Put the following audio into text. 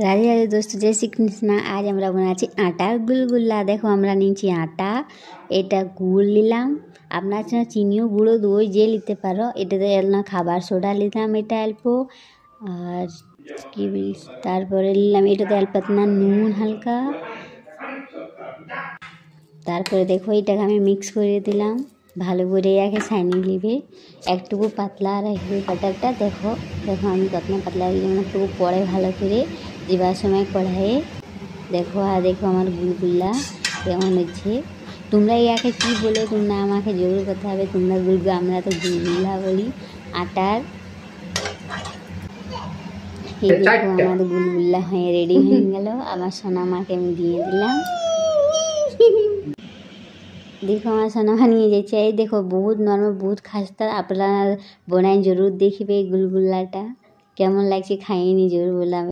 রাধে রাধে দোস্ত, জয় শ্রীকৃষ্ণ। আজ আমরা বানাচ্ছি আটার গুলগুল্লা। দেখো আমরা নিয়েছি আটা, এটা গুড় নিলাম, আপনার চিনিও গুঁড়ো দই যে নিতে পারো। এটাতে না খাবার সোডা নিলাম, এটা অল্প, আর কি তারপরে নিলাম এটাতে অল্প না নুন হালকা। তারপরে দেখো এটাকে আমি মিক্স করে দিলাম, ভালো করে একে ছানিয়ে নিবে, একটুকু পাতলা রাখবে ব্যাটারটা। দেখো দেখো আমি কতটা পাতলা দিলাম, একটুকু পরে ভালো করে দেওয়ার সময় কড়াইয়ে দেখো। আর দেখো আমার গুলগুল্লা কেমন হচ্ছে। তোমরা ইয়াকে কী বলো তোমরা আমাকে জরুর করতে হবে। তোমরা গুলগুলা, আমরা তো গুলগুল্লা বলি আটার। এই দেখো আমার গুলগুল্লা হয়ে রেডি হয়ে গেল। আমার সোনামাকে আমি দিয়ে দিলাম। देखो আমার সোনামা নিয়ে যাচ্ছে। এই দেখো বহুত নরম, বহুত খাস্তা। আপনারা বনাই জরুর দেখবে গুলগুল্লাটা কেমন লাগছে, খাইয়ে নি জরুর বললাম।